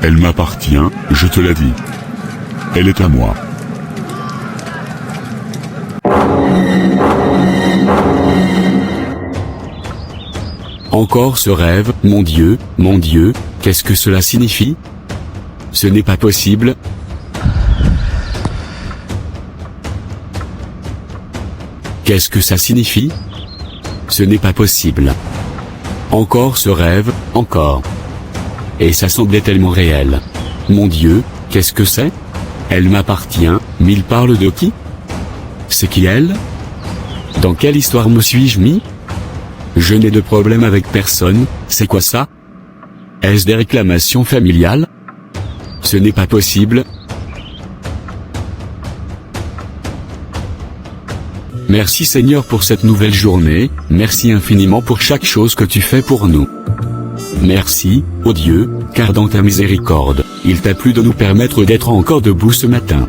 Elle m'appartient, je te l'ai dit. Elle est à moi. Encore ce rêve, mon Dieu, qu'est-ce que cela signifie? Ce n'est pas possible. Qu'est-ce que ça signifie? Ce n'est pas possible. Encore ce rêve, encore. Et ça semblait tellement réel. Mon Dieu, qu'est-ce que c'est? Elle m'appartient, mais il parle de qui? C'est qui elle? Dans quelle histoire me suis-je mis? Je n'ai de problème avec personne, c'est quoi ça? Est-ce des réclamations familiales? Ce n'est pas possible. Merci Seigneur pour cette nouvelle journée, merci infiniment pour chaque chose que tu fais pour nous. Merci, ô Dieu, car dans ta miséricorde, il t'a plu de nous permettre d'être encore debout ce matin.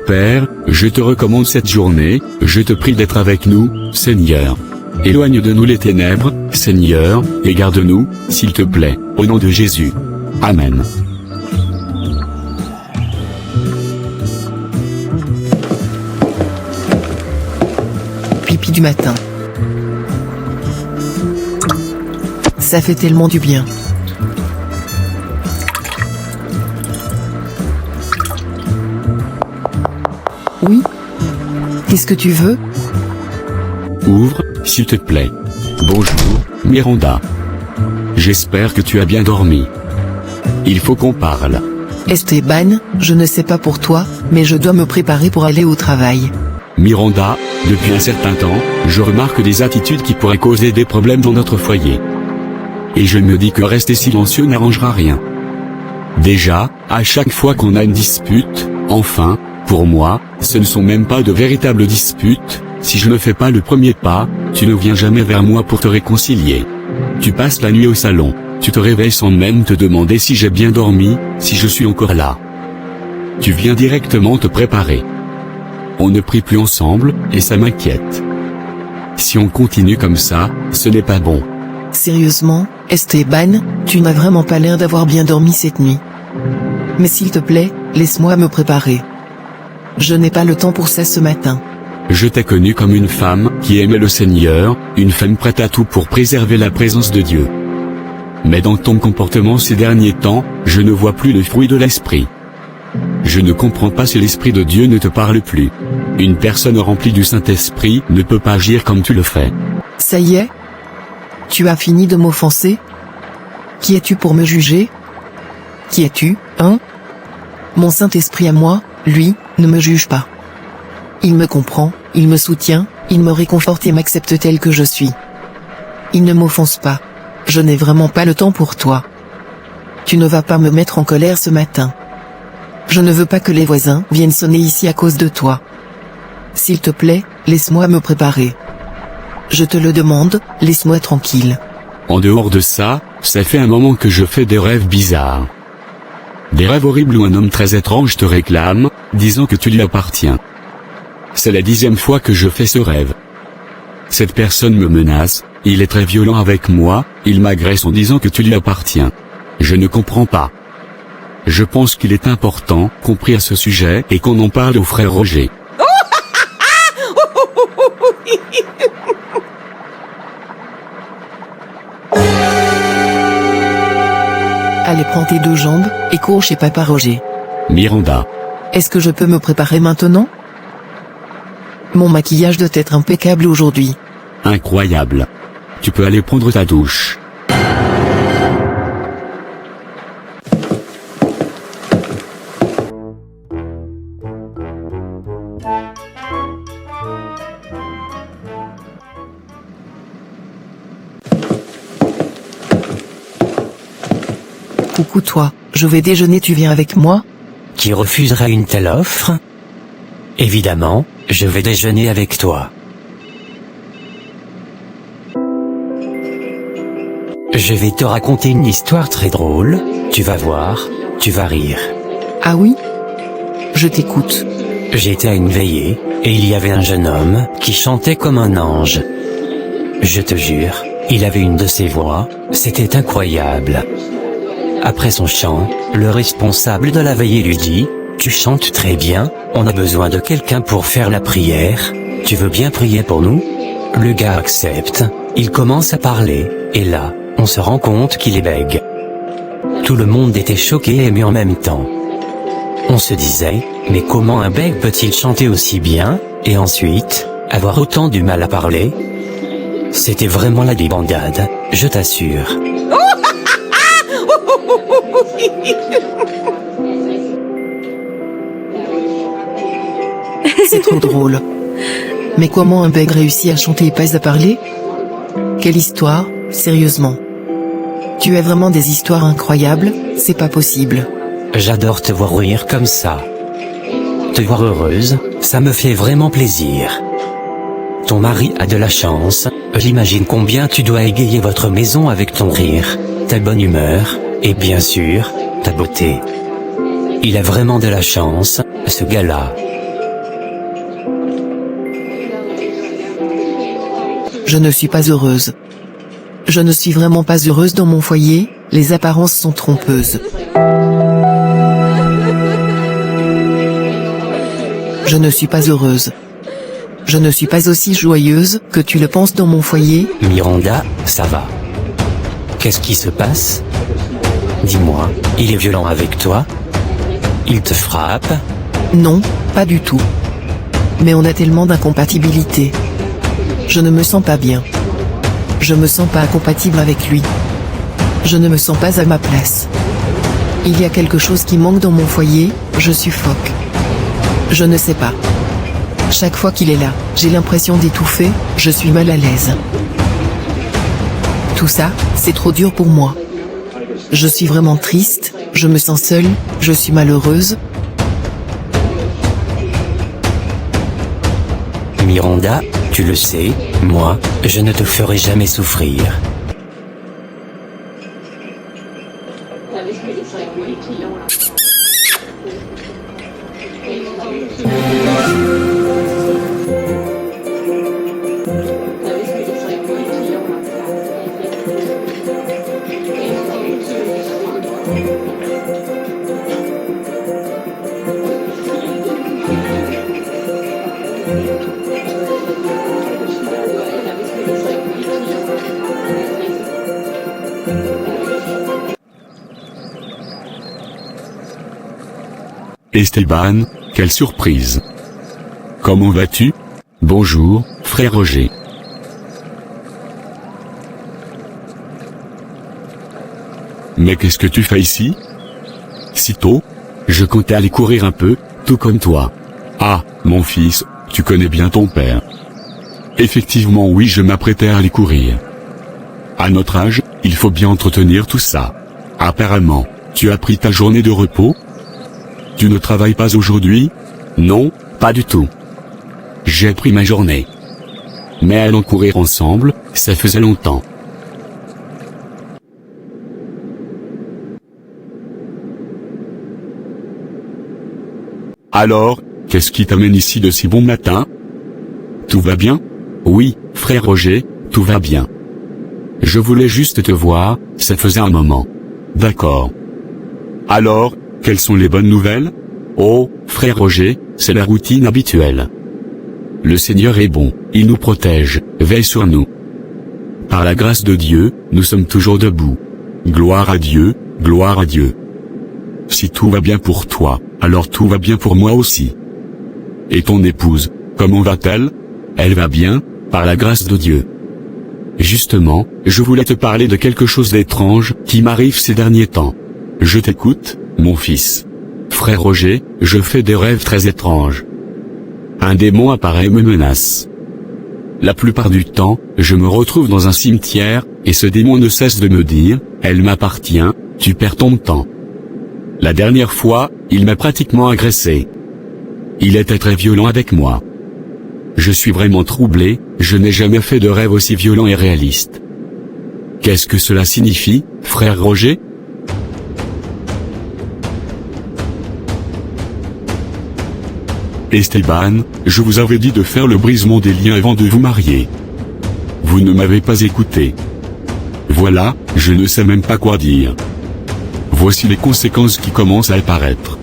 Père, je te recommande cette journée, je te prie d'être avec nous, Seigneur. Éloigne de nous les ténèbres, Seigneur, et garde-nous, s'il te plaît, au nom de Jésus. Amen. Pipi du matin. Ça fait tellement du bien. Oui? Qu'est-ce que tu veux? Ouvre, s'il te plaît. Bonjour, Miranda. J'espère que tu as bien dormi. Il faut qu'on parle. Esteban, je ne sais pas pour toi, mais je dois me préparer pour aller au travail. Miranda, depuis un certain temps, je remarque des attitudes qui pourraient causer des problèmes dans notre foyer. Et je me dis que rester silencieux n'arrangera rien. Déjà, à chaque fois qu'on a une dispute, enfin, pour moi, ce ne sont même pas de véritables disputes, si je ne fais pas le premier pas, tu ne viens jamais vers moi pour te réconcilier. Tu passes la nuit au salon, tu te réveilles sans même te demander si j'ai bien dormi, si je suis encore là. Tu viens directement te préparer. On ne prie plus ensemble, et ça m'inquiète. Si on continue comme ça, ce n'est pas bon. Sérieusement, Esteban, tu n'as vraiment pas l'air d'avoir bien dormi cette nuit. Mais s'il te plaît, laisse-moi me préparer. Je n'ai pas le temps pour ça ce matin. Je t'ai connu comme une femme qui aimait le Seigneur, une femme prête à tout pour préserver la présence de Dieu. Mais dans ton comportement ces derniers temps, je ne vois plus le fruit de l'esprit. Je ne comprends pas si l'Esprit de Dieu ne te parle plus. Une personne remplie du Saint-Esprit ne peut pas agir comme tu le fais. Ça y est? Tu as fini de m'offenser? Qui es-tu pour me juger? Qui es-tu, hein? Mon Saint-Esprit à moi, lui, ne me juge pas. Il me comprend, il me soutient, il me réconforte et m'accepte tel que je suis. Il ne m'offense pas. Je n'ai vraiment pas le temps pour toi. Tu ne vas pas me mettre en colère ce matin. Je ne veux pas que les voisins viennent sonner ici à cause de toi. S'il te plaît, laisse-moi me préparer. Je te le demande, laisse-moi tranquille. En dehors de ça, ça fait un moment que je fais des rêves bizarres. Des rêves horribles où un homme très étrange te réclame, disant que tu lui appartiens. C'est la 10e fois que je fais ce rêve. Cette personne me menace, il est très violent avec moi, il m'agresse en disant que tu lui appartiens. Je ne comprends pas. Je pense qu'il est important qu'on prie à ce sujet et qu'on en parle au frère Roger. Allez, prends tes 2 jambes, et cours chez Papa Roger. Miranda. Est-ce que je peux me préparer maintenant? Mon maquillage doit être impeccable aujourd'hui. Incroyable. Tu peux aller prendre ta douche. Coucou toi, je vais déjeuner, tu viens avec moi? Qui refusera une telle offre? Évidemment, je vais déjeuner avec toi. Je vais te raconter une histoire très drôle, tu vas voir, tu vas rire. Ah oui? Je t'écoute. J'étais à une veillée, et il y avait un jeune homme qui chantait comme un ange. Je te jure, il avait une de ces voix, c'était incroyable. Après son chant, le responsable de la veillée lui dit, « Tu chantes très bien, on a besoin de quelqu'un pour faire la prière, tu veux bien prier pour nous ?» Le gars accepte, il commence à parler, et là, on se rend compte qu'il est bègue. Tout le monde était choqué et ému en même temps. On se disait, mais comment un bègue peut-il chanter aussi bien, et ensuite, avoir autant du mal à parler? C'était vraiment la débandade, je t'assure. C'est trop drôle. Mais comment un bègue réussit à chanter et pas à parler? Quelle histoire, sérieusement. Tu as vraiment des histoires incroyables, c'est pas possible. J'adore te voir rire comme ça. Te voir heureuse, ça me fait vraiment plaisir. Ton mari a de la chance, j'imagine combien tu dois égayer votre maison avec ton rire, ta bonne humeur, et bien sûr, ta beauté. Il a vraiment de la chance, ce gars-là. Je ne suis pas heureuse. Je ne suis vraiment pas heureuse dans mon foyer, les apparences sont trompeuses. Je ne suis pas heureuse. Je ne suis pas aussi joyeuse que tu le penses dans mon foyer. Miranda, ça va. Qu'est-ce qui se passe? Dis-moi, il est violent avec toi? Il te frappe? Non, pas du tout. Mais on a tellement d'incompatibilité. Je ne me sens pas bien. Je me sens pas compatible avec lui. Je ne me sens pas à ma place. Il y a quelque chose qui manque dans mon foyer, je suffoque. Je ne sais pas. Chaque fois qu'il est là, j'ai l'impression d'étouffer, je suis mal à l'aise. Tout ça, c'est trop dur pour moi. Je suis vraiment triste, je me sens seule, je suis malheureuse. Miranda, tu le sais, moi, je ne te ferai jamais souffrir. Esteban, quelle surprise. Comment vas-tu? Bonjour, frère Roger. Mais qu'est-ce que tu fais ici? Si tôt? Je comptais aller courir un peu, tout comme toi. Ah, mon fils, tu connais bien ton père. Effectivement oui, je m'apprêtais à aller courir. À notre âge, il faut bien entretenir tout ça. Apparemment, tu as pris ta journée de repos? Tu ne travailles pas aujourd'hui? Non, pas du tout. J'ai pris ma journée. Mais allons courir ensemble, ça faisait longtemps. Alors, qu'est-ce qui t'amène ici de si bon matin? Tout va bien? Oui, frère Roger, tout va bien. Je voulais juste te voir, ça faisait un moment. D'accord. Alors, quelles sont les bonnes nouvelles? Oh, frère Roger, c'est la routine habituelle. Le Seigneur est bon, il nous protège, veille sur nous. Par la grâce de Dieu, nous sommes toujours debout. Gloire à Dieu, gloire à Dieu. Si tout va bien pour toi, alors tout va bien pour moi aussi. Et ton épouse, comment va-t-elle? Elle va bien, par la grâce de Dieu. Justement, je voulais te parler de quelque chose d'étrange qui m'arrive ces derniers temps. Je t'écoute, mon fils. Frère Roger, je fais des rêves très étranges. Un démon apparaît et me menace. La plupart du temps, je me retrouve dans un cimetière, et ce démon ne cesse de me dire, « Elle m'appartient, tu perds ton temps ». La dernière fois, il m'a pratiquement agressé. Il était très violent avec moi. Je suis vraiment troublé, je n'ai jamais fait de rêve aussi violent et réaliste. Qu'est-ce que cela signifie, frère Roger? Esteban, je vous avais dit de faire le brisement des liens avant de vous marier. Vous ne m'avez pas écouté. Voilà, je ne sais même pas quoi dire. Voici les conséquences qui commencent à apparaître.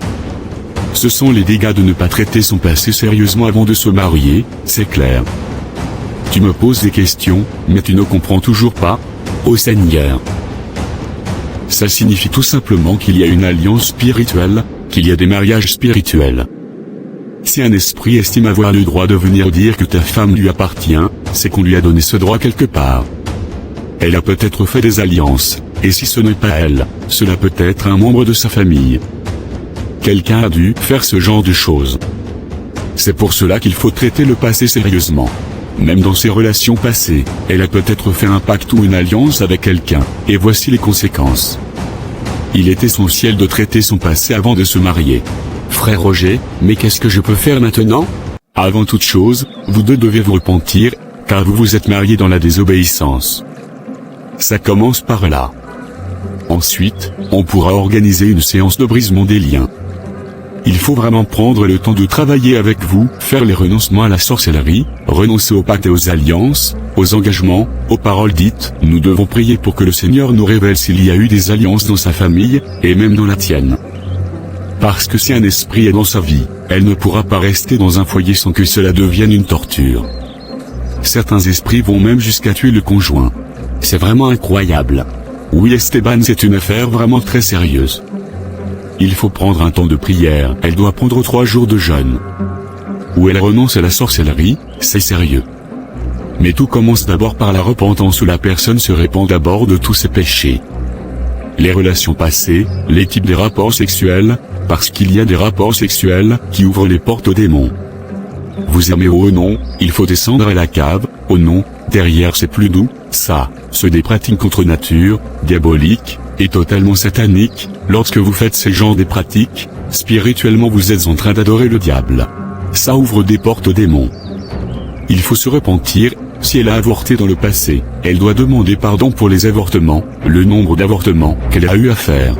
Ce sont les dégâts de ne pas traiter son passé sérieusement avant de se marier, c'est clair. Tu me poses des questions, mais tu ne comprends toujours pas, ô Seigneur. Ça signifie tout simplement qu'il y a une alliance spirituelle, qu'il y a des mariages spirituels. Si un esprit estime avoir le droit de venir dire que ta femme lui appartient, c'est qu'on lui a donné ce droit quelque part. Elle a peut-être fait des alliances, et si ce n'est pas elle, cela peut être un membre de sa famille. Quelqu'un a dû faire ce genre de choses. C'est pour cela qu'il faut traiter le passé sérieusement. Même dans ses relations passées, elle a peut-être fait un pacte ou une alliance avec quelqu'un, et voici les conséquences. Il est essentiel de traiter son passé avant de se marier. Frère Roger, mais qu'est-ce que je peux faire maintenant? Avant toute chose, vous deux devez vous repentir, car vous vous êtes mariés dans la désobéissance. Ça commence par là. Ensuite, on pourra organiser une séance de brisement des liens. Il faut vraiment prendre le temps de travailler avec vous, faire les renoncements à la sorcellerie, renoncer aux pactes et aux alliances, aux engagements, aux paroles dites. Nous devons prier pour que le Seigneur nous révèle s'il y a eu des alliances dans sa famille, et même dans la tienne. Parce que si un esprit est dans sa vie, elle ne pourra pas rester dans un foyer sans que cela devienne une torture. Certains esprits vont même jusqu'à tuer le conjoint. C'est vraiment incroyable. Oui Esteban, c'est une affaire vraiment très sérieuse. Il faut prendre un temps de prière, elle doit prendre 3 jours de jeûne. Ou elle renonce à la sorcellerie, c'est sérieux. Mais tout commence d'abord par la repentance où la personne se répand d'abord de tous ses péchés. Les relations passées, les types des rapports sexuels, parce qu'il y a des rapports sexuels qui ouvrent les portes aux démons. Vous aimez au non, il faut descendre à la cave, au non, derrière c'est plus doux, ça, c'est des pratiques contre nature, diaboliques, et totalement sataniques. Lorsque vous faites ces genres de pratiques, spirituellement vous êtes en train d'adorer le diable. Ça ouvre des portes aux démons. Il faut se repentir. Si elle a avorté dans le passé, elle doit demander pardon pour les avortements, le nombre d'avortements qu'elle a eu à faire.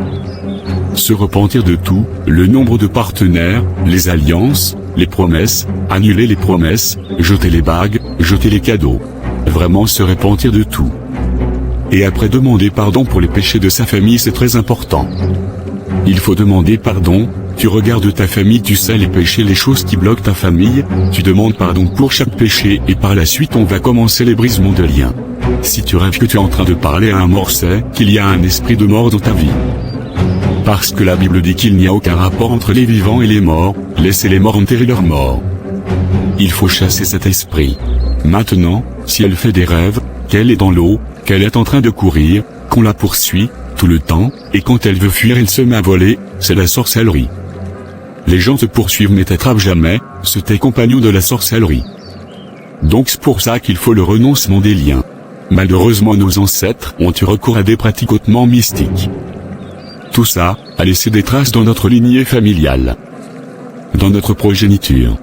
Se repentir de tout, le nombre de partenaires, les alliances, les promesses, annuler les promesses, jeter les bagues, jeter les cadeaux. Vraiment se repentir de tout. Et après demander pardon pour les péchés de sa famille, c'est très important. Il faut demander pardon. Tu regardes ta famille, tu sais les péchés, les choses qui bloquent ta famille, tu demandes pardon pour chaque péché et par la suite on va commencer les brisements de liens. Si tu rêves que tu es en train de parler à un mort, c'est qu'il y a un esprit de mort dans ta vie. Parce que la Bible dit qu'il n'y a aucun rapport entre les vivants et les morts, laissez les morts enterrer leurs morts. Il faut chasser cet esprit. Maintenant, si elle fait des rêves, qu'elle est dans l'eau, qu'elle est en train de courir, qu'on la poursuit, tout le temps, et quand elle veut fuir elle se met à voler, c'est la sorcellerie. Les gens te poursuivent mais t'attrapent jamais, c'est tes compagnons de la sorcellerie. Donc c'est pour ça qu'il faut le renoncement des liens. Malheureusement nos ancêtres ont eu recours à des pratiques hautement mystiques. Tout ça a laissé des traces dans notre lignée familiale. Dans notre progéniture.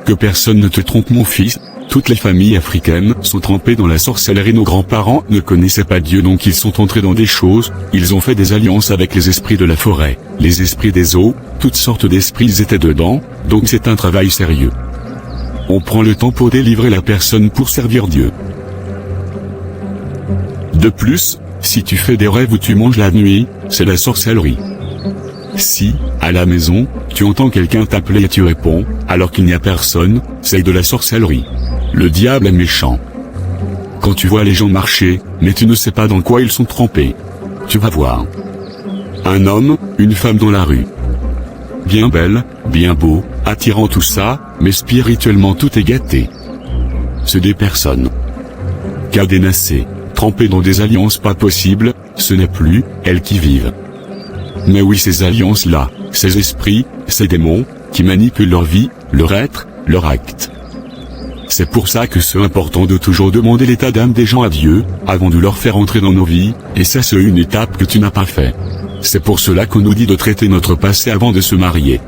Que personne ne te trompe mon fils, toutes les familles africaines sont trempées dans la sorcellerie. Nos grands-parents ne connaissaient pas Dieu donc ils sont entrés dans des choses, ils ont fait des alliances avec les esprits de la forêt, les esprits des eaux, toutes sortes d'esprits étaient dedans, donc c'est un travail sérieux. On prend le temps pour délivrer la personne pour servir Dieu. De plus, si tu fais des rêves où tu manges la nuit, c'est la sorcellerie. Si, à la maison, tu entends quelqu'un t'appeler et tu réponds, alors qu'il n'y a personne, c'est de la sorcellerie. Le diable est méchant. Quand tu vois les gens marcher, mais tu ne sais pas dans quoi ils sont trempés. Tu vas voir. Un homme, une femme dans la rue. Bien belle, bien beau, attirant tout ça, mais spirituellement tout est gâté. C'est des personnes cadenassées, trempées dans des alliances pas possibles, ce n'est plus elles qui vivent. Mais oui, ces alliances-là, ces esprits, ces démons, qui manipulent leur vie, leur être, leur acte. C'est pour ça que c'est important de toujours demander l'état d'âme des gens à Dieu, avant de leur faire entrer dans nos vies, et ça c'est une étape que tu n'as pas fait. C'est pour cela qu'on nous dit de traiter notre passé avant de se marier.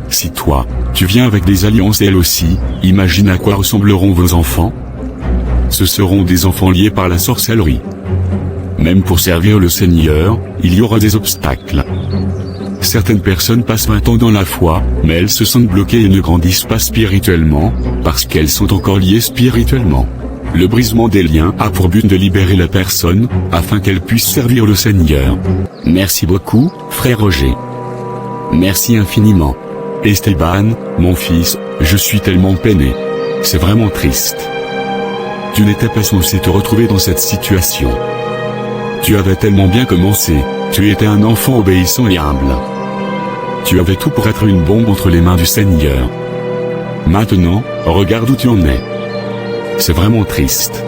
Si toi, tu viens avec des alliances et elles aussi, imagine à quoi ressembleront vos enfants. Ce seront des enfants liés par la sorcellerie. Même pour servir le Seigneur, il y aura des obstacles. Certaines personnes passent 20 ans dans la foi, mais elles se sentent bloquées et ne grandissent pas spirituellement, parce qu'elles sont encore liées spirituellement. Le brisement des liens a pour but de libérer la personne, afin qu'elle puisse servir le Seigneur. Merci beaucoup, frère Roger. Merci infiniment. Esteban, mon fils, je suis tellement peiné. C'est vraiment triste. Tu n'étais pas censé te retrouver dans cette situation. Tu avais tellement bien commencé, tu étais un enfant obéissant et humble. Tu avais tout pour être une bombe entre les mains du Seigneur. Maintenant, regarde où tu en es. C'est vraiment triste.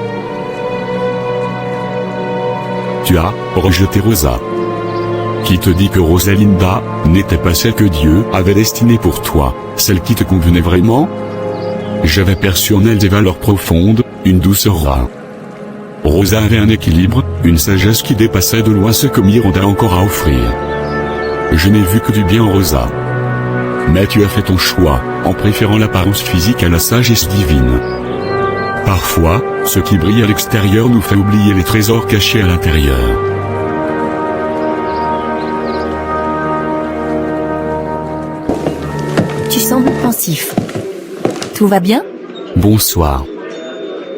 Tu as rejeté Rosa. Qui te dit que Rosalinda n'était pas celle que Dieu avait destinée pour toi, celle qui te convenait vraiment? J'avais perçu en elle des valeurs profondes, une douceur rare. Rosa avait un équilibre, une sagesse qui dépassait de loin ce que Miranda a encore à offrir. Je n'ai vu que du bien en Rosa. Mais tu as fait ton choix, en préférant l'apparence physique à la sagesse divine. Parfois, ce qui brille à l'extérieur nous fait oublier les trésors cachés à l'intérieur. Tu sembles pensif. Tout va bien? Bonsoir.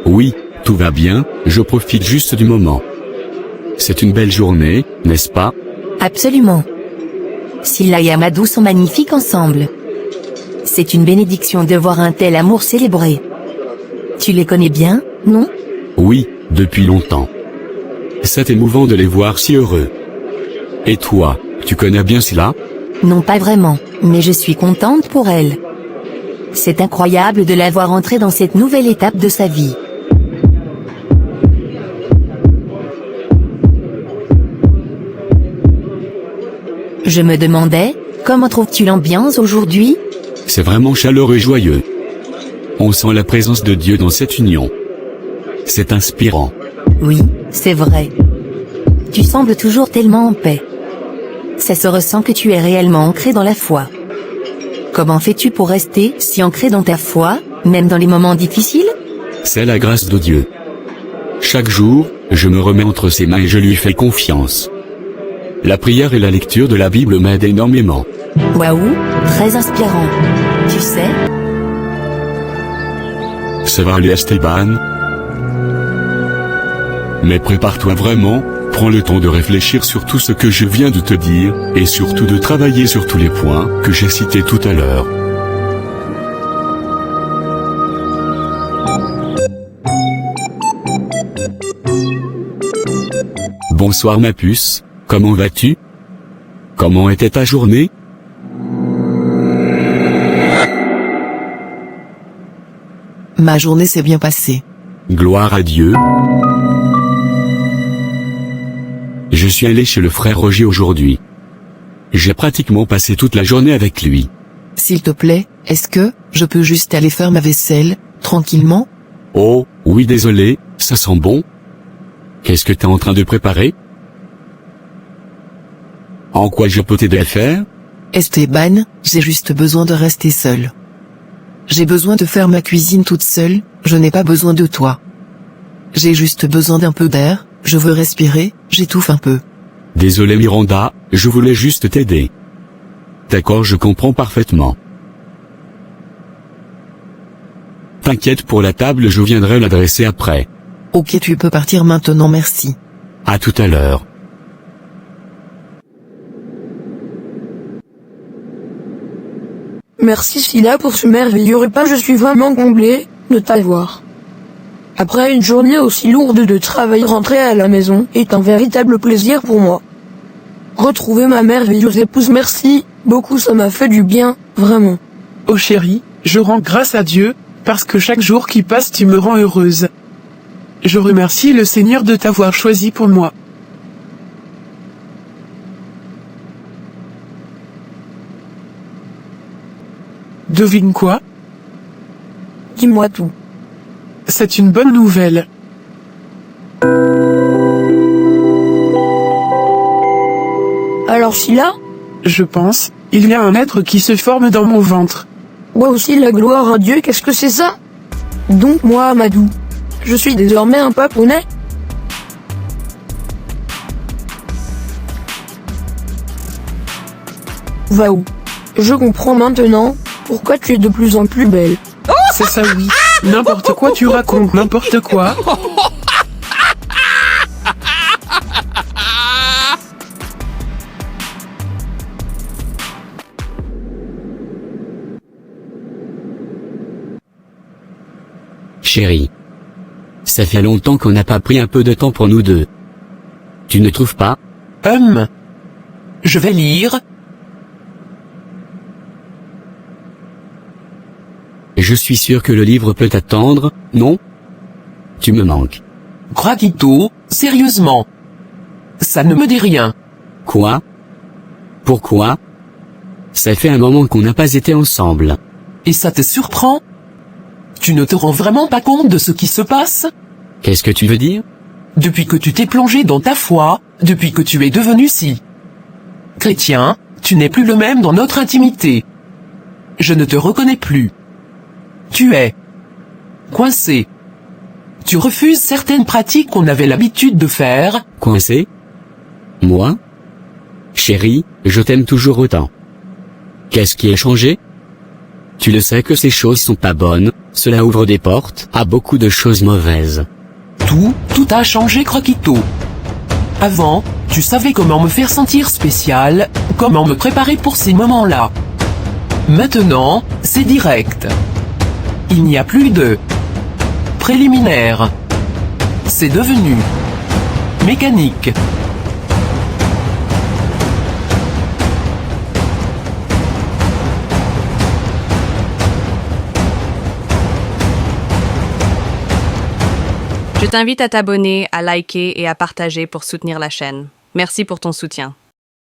Oui, tout va bien, je profite juste du moment. C'est une belle journée, n'est-ce pas? Absolument. Scylla et Amadou sont magnifiques ensemble. C'est une bénédiction de voir un tel amour célébré. Tu les connais bien, non? Oui, depuis longtemps. C'est émouvant de les voir si heureux. Et toi, tu connais bien Scylla? Non, pas vraiment, mais je suis contente pour elle. C'est incroyable de la voir entrer dans cette nouvelle étape de sa vie. Je me demandais, comment trouves-tu l'ambiance aujourd'hui? C'est vraiment chaleureux et joyeux. On sent la présence de Dieu dans cette union. C'est inspirant. Oui, c'est vrai. Tu sembles toujours tellement en paix. Ça se ressent que tu es réellement ancré dans la foi. Comment fais-tu pour rester si ancré dans ta foi, même dans les moments difficiles? C'est la grâce de Dieu. Chaque jour, je me remets entre ses mains et je lui fais confiance. La prière et la lecture de la Bible m'aident énormément. Waouh, très inspirant. Tu sais? Ça va aller Esteban? Mais prépare-toi vraiment, prends le temps de réfléchir sur tout ce que je viens de te dire, et surtout de travailler sur tous les points que j'ai cités tout à l'heure. Bonsoir ma puce, comment vas-tu? Comment était ta journée? Ma journée s'est bien passée. Gloire à Dieu. Je suis allé chez le frère Roger aujourd'hui. J'ai pratiquement passé toute la journée avec lui. S'il te plaît, est-ce que je peux juste aller faire ma vaisselle, tranquillement? Oh, oui désolé, ça sent bon. Qu'est-ce que t'es en train de préparer? En quoi je peux t'aider à faire? Esteban, j'ai juste besoin de rester seul. J'ai besoin de faire ma cuisine toute seule, je n'ai pas besoin de toi. J'ai juste besoin d'un peu d'air, je veux respirer, j'étouffe un peu. Désolé Miranda, je voulais juste t'aider. D'accord, je comprends parfaitement. T'inquiète pour la table, je viendrai l'adresser après. Ok, tu peux partir maintenant, merci. À tout à l'heure. Merci Scylla pour ce merveilleux repas, je suis vraiment comblé de t'avoir. Après une journée aussi lourde de travail, rentrer à la maison est un véritable plaisir pour moi. Retrouver ma merveilleuse épouse, merci beaucoup, ça m'a fait du bien, vraiment. Oh chérie, je rends grâce à Dieu, parce que chaque jour qui passe tu me rends heureuse. Je remercie le Seigneur de t'avoir choisi pour moi. Devine quoi? Dis-moi tout. C'est une bonne nouvelle. Alors Scylla? Je pense, il y a un être qui se forme dans mon ventre. Moi aussi, la gloire à Dieu, qu'est-ce que c'est ça? Donc moi, Amadou, je suis désormais un papounet? Waouh, je comprends maintenant pourquoi tu es de plus en plus belle. C'est ça oui. N'importe quoi tu racontes, n'importe quoi. Chérie. Ça fait longtemps qu'on n'a pas pris un peu de temps pour nous deux. Tu ne trouves pas? Je vais lire. Je suis sûr que le livre peut attendre, non? Tu me manques. Craquito, sérieusement. Ça ne me dit rien. Quoi? Pourquoi? Ça fait un moment qu'on n'a pas été ensemble. Et ça te surprend? Tu ne te rends vraiment pas compte de ce qui se passe? Qu'est-ce que tu veux dire? Depuis que tu t'es plongé dans ta foi, depuis que tu es devenu si chrétien, tu n'es plus le même dans notre intimité. Je ne te reconnais plus. Tu es coincé. Tu refuses certaines pratiques qu'on avait l'habitude de faire. Coincé? Moi? Chérie, je t'aime toujours autant. Qu'est-ce qui a changé? Tu le sais que ces choses sont pas bonnes, cela ouvre des portes à beaucoup de choses mauvaises. Tout a changé, Croquito. Avant, tu savais comment me faire sentir spécial, comment me préparer pour ces moments-là. Maintenant, c'est direct. Il n'y a plus de préliminaire. C'est devenu mécanique. Je t'invite à t'abonner, à liker et à partager pour soutenir la chaîne. Merci pour ton soutien.